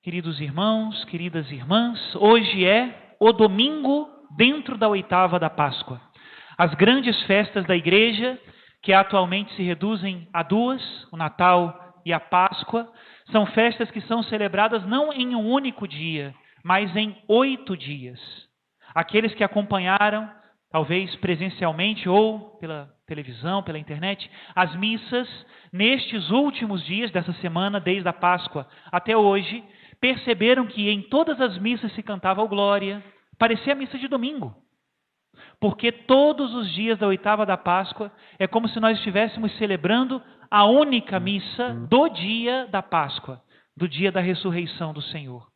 Queridos irmãos, queridas irmãs, hoje é o domingo dentro da oitava da Páscoa. As grandes festas da igreja, que atualmente se reduzem a duas, o Natal e a Páscoa, são festas que são celebradas não em um único dia, mas em 8 dias. Aqueles que acompanharam, talvez presencialmente ou pela televisão, pela internet, as missas nestes últimos dias dessa semana, desde a Páscoa até hoje, perceberam que em todas as missas se cantava o Glória, parecia a missa de domingo. Porque todos os dias da oitava da Páscoa é como se nós estivéssemos celebrando a única missa do dia da Páscoa, do dia da ressurreição do Senhor.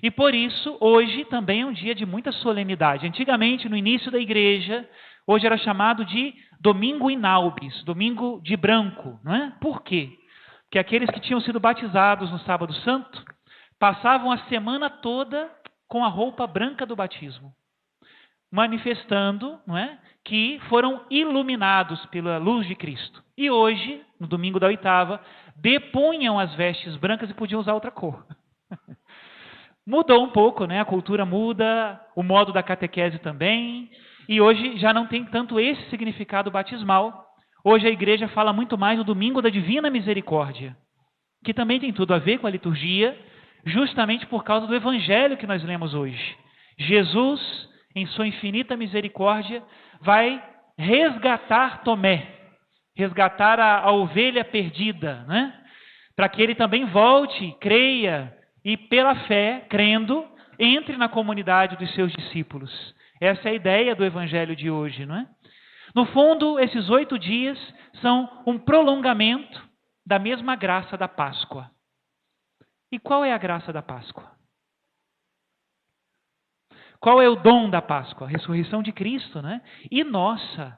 E por isso, hoje também é um dia de muita solenidade. Antigamente, no início da igreja, hoje era chamado de Domingo Inaubis, Domingo de Branco, não é? Por quê? Porque aqueles que tinham sido batizados no Sábado Santo passavam a semana toda com a roupa branca do batismo, manifestando, não é, que foram iluminados pela luz de Cristo. E hoje, no domingo da oitava, depunham as vestes brancas e podiam usar outra cor. Mudou um pouco, né? A cultura muda, o modo da catequese também, e hoje já não tem tanto esse significado batismal. Hoje a igreja fala muito mais do domingo da Divina Misericórdia, que também tem tudo a ver com a liturgia, justamente por causa do evangelho que nós lemos hoje. Jesus, em sua infinita misericórdia, vai resgatar Tomé, resgatar a ovelha perdida, né? Para que ele também volte, creia e pela fé, crendo, entre na comunidade dos seus discípulos. Essa é a ideia do evangelho de hoje, não é? No fundo, esses 8 dias são um prolongamento da mesma graça da Páscoa. E qual é a graça da Páscoa? Qual é o dom da Páscoa? A ressurreição de Cristo, né? E nossa.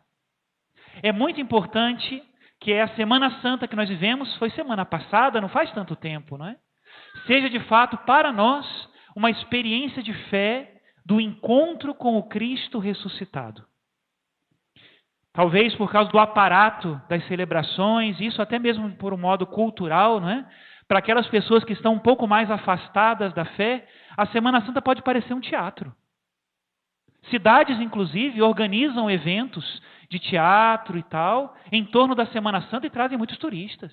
É muito importante que a Semana Santa que nós vivemos foi semana passada, não faz tanto tempo, não é? Seja de fato para nós uma experiência de fé do encontro com o Cristo ressuscitado. Talvez por causa do aparato das celebrações, isso até mesmo por um modo cultural, não é? Para aquelas pessoas que estão um pouco mais afastadas da fé, a Semana Santa pode parecer um teatro. Cidades, inclusive, organizam eventos de teatro e tal, em torno da Semana Santa e trazem muitos turistas.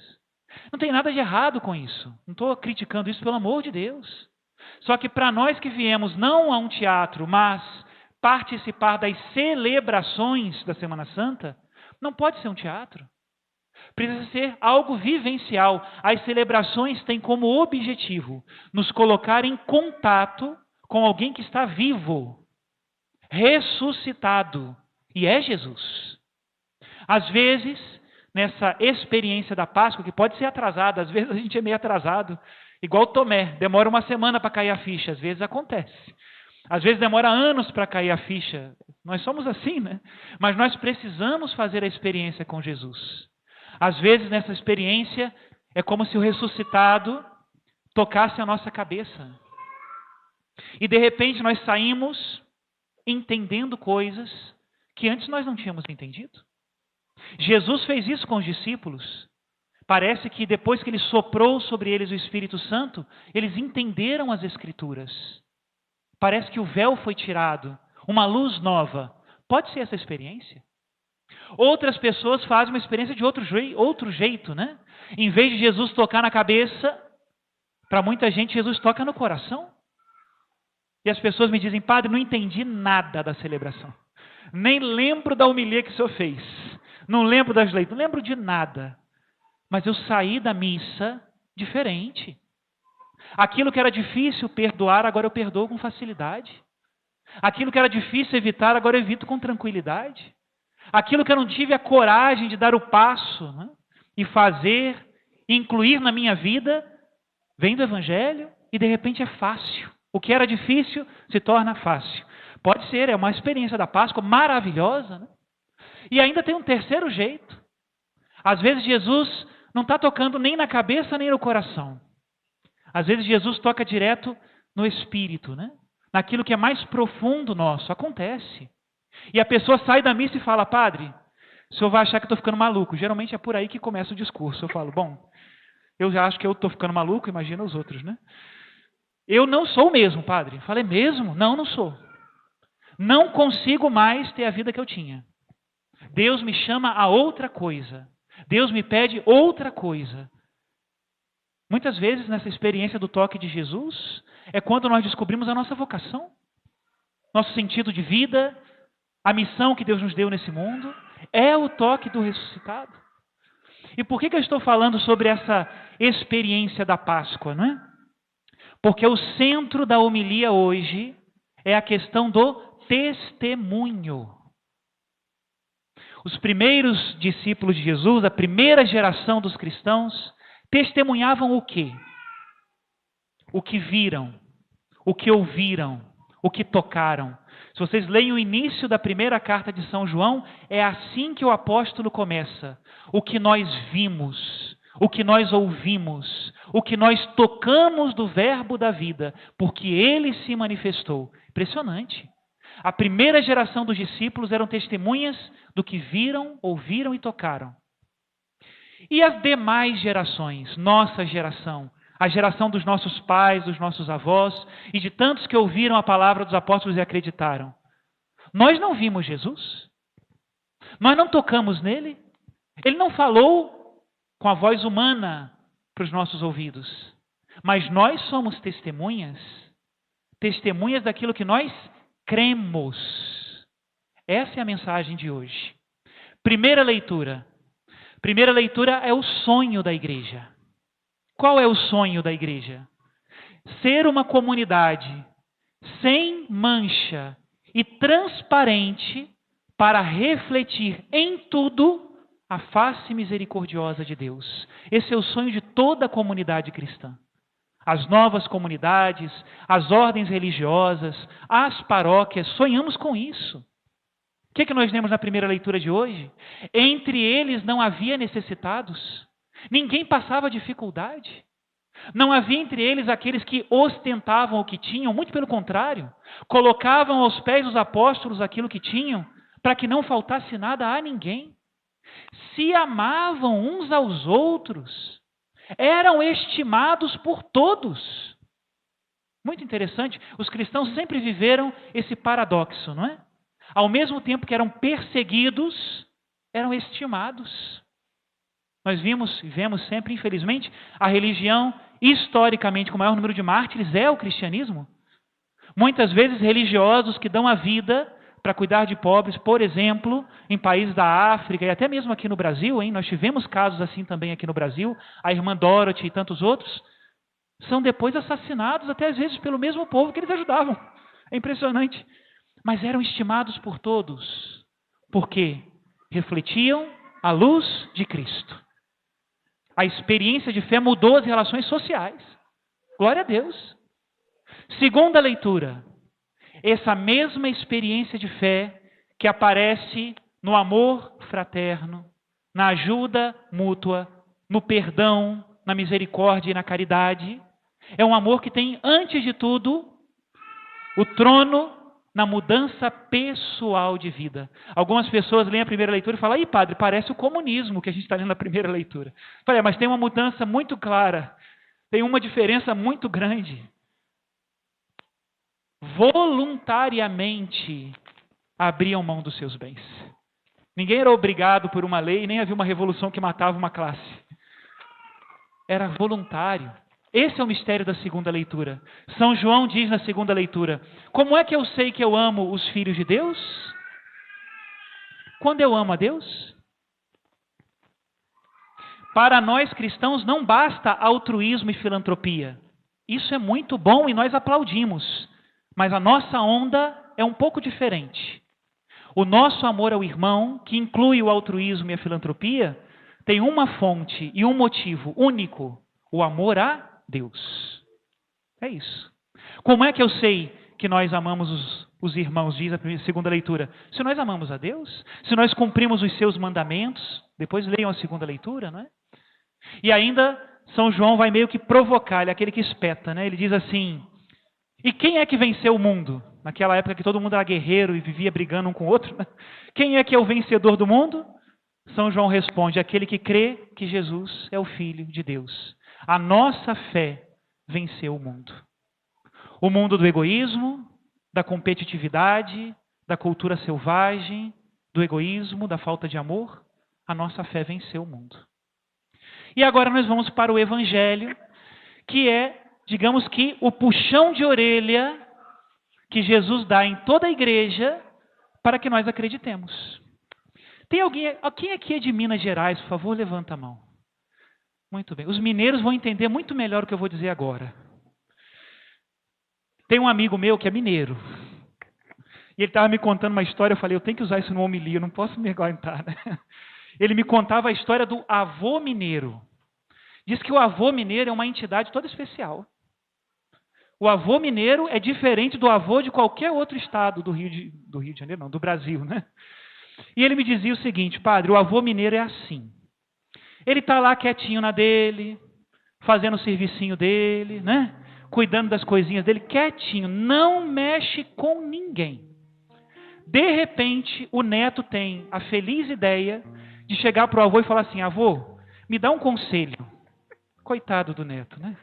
Não tem nada de errado com isso. Não estou criticando isso, pelo amor de Deus. Só que para nós que viemos não a um teatro, mas participar das celebrações da Semana Santa, não pode ser um teatro. Precisa ser algo vivencial. As celebrações têm como objetivo nos colocar em contato com alguém que está vivo, ressuscitado, e é Jesus. Às vezes, nessa experiência da Páscoa, que pode ser atrasada, às vezes a gente é meio atrasado, igual Tomé, demora uma semana para cair a ficha, às vezes acontece. Às vezes demora anos para cair a ficha. Nós somos assim, né? Mas nós precisamos fazer a experiência com Jesus. Às vezes nessa experiência é como se o ressuscitado tocasse a nossa cabeça. E de repente nós saímos entendendo coisas que antes nós não tínhamos entendido. Jesus fez isso com os discípulos. Parece que depois que ele soprou sobre eles o Espírito Santo, eles entenderam as Escrituras. Parece que o véu foi tirado, uma luz nova. Pode ser essa experiência? Outras pessoas fazem uma experiência de outro jeito, né? Em vez de Jesus tocar na cabeça, para muita gente Jesus toca no coração. E as pessoas me dizem, padre, não entendi nada da celebração. Nem lembro da homilia que o senhor fez. Não lembro das leis, não lembro de nada. Mas eu saí da missa diferente. Aquilo que era difícil perdoar, agora eu perdoo com facilidade. Aquilo que era difícil evitar, agora eu evito com tranquilidade. Aquilo que eu não tive a coragem de dar o passo, né, e fazer, incluir na minha vida, vem do Evangelho e de repente é fácil. O que era difícil se torna fácil. Pode ser, é uma experiência da Páscoa maravilhosa, né? E ainda tem um terceiro jeito. Às vezes Jesus não está tocando nem na cabeça nem no coração. Às vezes Jesus toca direto no espírito, né? Naquilo que é mais profundo nosso. Acontece. E a pessoa sai da missa e fala, padre, o senhor vai achar que eu estou ficando maluco. Geralmente é por aí que começa o discurso. Eu falo, bom, eu já acho que eu estou ficando maluco, imagina os outros, né? Eu não sou o mesmo, padre. Eu falei, mesmo? Não, não sou. Não consigo mais ter a vida que eu tinha. Deus me chama a outra coisa. Deus me pede outra coisa. Muitas vezes, nessa experiência do toque de Jesus, é quando nós descobrimos a nossa vocação, nosso sentido de vida, a missão que Deus nos deu nesse mundo. É o toque do ressuscitado. E por que eu estou falando sobre essa experiência da Páscoa, não é? Porque o centro da homilia hoje é a questão do testemunho. Os primeiros discípulos de Jesus, a primeira geração dos cristãos, testemunhavam o quê? O que viram, o que ouviram, o que tocaram. Se vocês leem o início da primeira carta de São João, é assim que o apóstolo começa. O que nós vimos, o que nós ouvimos, o que nós tocamos do verbo da vida, porque ele se manifestou. Impressionante. A primeira geração dos discípulos eram testemunhas do que viram, ouviram e tocaram. E as demais gerações, nossa geração, a geração dos nossos pais, dos nossos avós e de tantos que ouviram a palavra dos apóstolos e acreditaram. Nós não vimos Jesus? Nós não tocamos nele? Ele não falou com a voz humana para os nossos ouvidos. Mas nós somos testemunhas, testemunhas daquilo que nós cremos. Essa é a mensagem de hoje. Primeira leitura. Primeira leitura é o sonho da igreja. Qual é o sonho da igreja? Ser uma comunidade sem mancha e transparente para refletir em tudo a face misericordiosa de Deus. Esse é o sonho de toda a comunidade cristã. As novas comunidades, as ordens religiosas, as paróquias, sonhamos com isso. O que nós lemos na primeira leitura de hoje? Entre eles não havia necessitados. Ninguém passava dificuldade. Não havia entre eles aqueles que ostentavam o que tinham, muito pelo contrário. Colocavam aos pés dos apóstolos aquilo que tinham, para que não faltasse nada a ninguém. Se amavam uns aos outros. Eram estimados por todos. Muito interessante, os cristãos sempre viveram esse paradoxo, não é? Ao mesmo tempo que eram perseguidos, eram estimados. Nós vemos sempre, infelizmente, a religião, historicamente, com o maior número de mártires, é o cristianismo. Muitas vezes religiosos que dão a vida para cuidar de pobres, por exemplo, em países da África e até mesmo aqui no Brasil, nós tivemos casos assim também aqui no Brasil, a irmã Dorothy e tantos outros, são depois assassinados até às vezes pelo mesmo povo que eles ajudavam. É impressionante. Mas eram estimados por todos, porque refletiam a luz de Cristo. A experiência de fé mudou as relações sociais. Glória a Deus. Segunda leitura. Essa mesma experiência de fé que aparece no amor fraterno, na ajuda mútua, no perdão, na misericórdia e na caridade, é um amor que tem, antes de tudo, o trono na mudança pessoal de vida. Algumas pessoas leem a primeira leitura e falam, aí padre, parece o comunismo que a gente está lendo na primeira leitura. Falei, mas tem uma mudança muito clara, tem uma diferença muito grande. Voluntariamente abriam mão dos seus bens. Ninguém era obrigado por uma lei, nem havia uma revolução que matava uma classe. Era voluntário. Esse é o mistério da segunda leitura. São João diz na segunda leitura, como é que eu sei que eu amo os filhos de Deus? Quando eu amo a Deus? Para nós cristãos não basta altruísmo e filantropia. Isso é muito bom e nós aplaudimos. Mas a nossa onda é um pouco diferente. O nosso amor ao irmão, que inclui o altruísmo e a filantropia, tem uma fonte e um motivo único: o amor a Deus. É isso. Como é que eu sei que nós amamos os irmãos, diz a segunda leitura? Se nós amamos a Deus, se nós cumprimos os seus mandamentos, depois leiam a segunda leitura, não é? E ainda São João vai meio que provocar, ele é aquele que espeta, né? Ele diz assim, e quem é que venceu o mundo? Naquela época que todo mundo era guerreiro e vivia brigando um com o outro, né? Quem é que é o vencedor do mundo? São João responde, aquele que crê que Jesus é o Filho de Deus. A nossa fé venceu o mundo. O mundo do egoísmo, da competitividade, da cultura selvagem, do egoísmo, da falta de amor, a nossa fé venceu o mundo. E agora nós vamos para o Evangelho, que é, digamos que, o puxão de orelha que Jesus dá em toda a igreja para que nós acreditemos. Tem alguém, quem aqui é de Minas Gerais, por favor, levanta a mão. Muito bem. Os mineiros vão entender muito melhor o que eu vou dizer agora. Tem um amigo meu que é mineiro. E ele estava me contando uma história, eu falei, eu tenho que usar isso no homilia, eu não posso me aguentar, né? Ele me contava a história do avô mineiro. Diz que o avô mineiro é uma entidade toda especial. O avô mineiro é diferente do avô de qualquer outro estado do Rio de Janeiro, não, do Brasil, né? E ele me dizia o seguinte, padre, o avô mineiro é assim. Ele está lá quietinho na dele, fazendo o servicinho dele, né? Cuidando das coisinhas dele, quietinho, não mexe com ninguém. De repente, o neto tem a feliz ideia de chegar para o avô e falar assim, avô, me dá um conselho. Coitado do neto, né?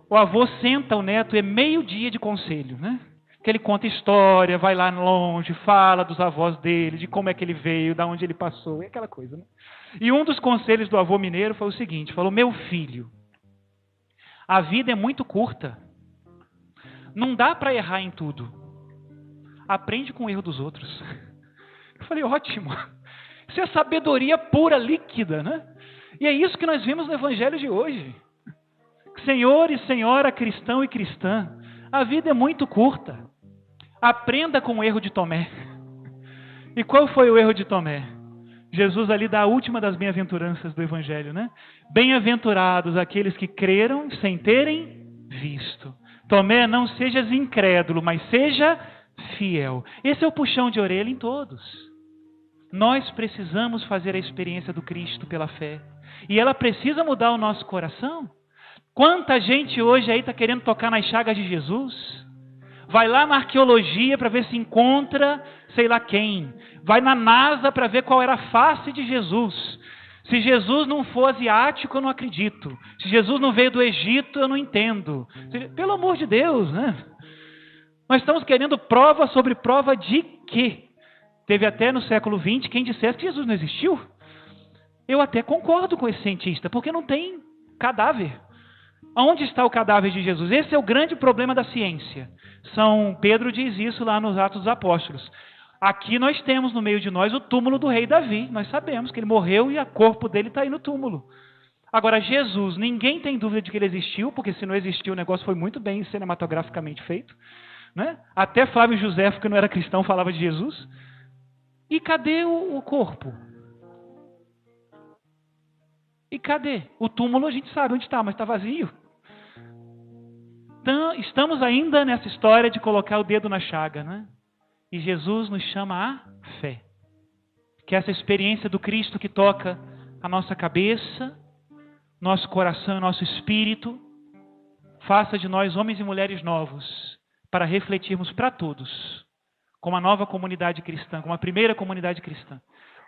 O avô senta o neto, é meio-dia de conselho, né? Que ele conta história, vai lá longe, fala dos avós dele, de como é que ele veio, de onde ele passou, e aquela coisa, né? E um dos conselhos do avô mineiro foi o seguinte, falou, meu filho, a vida é muito curta, não dá para errar em tudo, aprende com o erro dos outros. Eu falei, ótimo, isso é sabedoria pura, líquida, né? E é isso que nós vemos no Evangelho de hoje. Senhor e senhora, cristão e cristã, a vida é muito curta. Aprenda com o erro de Tomé. E qual foi o erro de Tomé? Jesus ali dá a última das bem-aventuranças do Evangelho, né? Bem-aventurados aqueles que creram sem terem visto. Tomé, não sejas incrédulo, mas seja fiel. Esse é o puxão de orelha em todos. Nós precisamos fazer a experiência do Cristo pela fé. E ela precisa mudar o nosso coração. Quanta gente hoje aí está querendo tocar nas chagas de Jesus? Vai lá na arqueologia para ver se encontra sei lá quem. Vai na NASA para ver qual era a face de Jesus. Se Jesus não for asiático, eu não acredito. Se Jesus não veio do Egito, eu não entendo. Pelo amor de Deus, né? Nós estamos querendo prova sobre prova de quê? Teve até no século XX quem dissesse que Jesus não existiu. Eu até concordo com esse cientista, porque não tem cadáver. Onde está o cadáver de Jesus? Esse é o grande problema da ciência. São Pedro diz isso lá nos Atos dos Apóstolos. Aqui nós temos no meio de nós o túmulo do rei Davi. Nós sabemos que ele morreu e o corpo dele está aí no túmulo. Agora, Jesus, ninguém tem dúvida de que ele existiu, porque se não existiu, o negócio foi muito bem cinematograficamente feito, né? Até Flávio Josefo, que não era cristão, falava de Jesus. E cadê o corpo? E cadê? O túmulo a gente sabe onde está, mas está vazio. Então, estamos ainda nessa história de colocar o dedo na chaga, né? E Jesus nos chama à fé. Que é essa experiência do Cristo que toca a nossa cabeça, nosso coração e nosso espírito, faça de nós homens e mulheres novos, para refletirmos para todos, como a nova comunidade cristã, como a primeira comunidade cristã,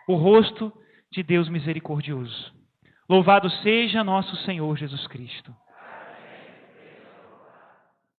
o rosto de Deus misericordioso. Louvado seja nosso Senhor Jesus Cristo.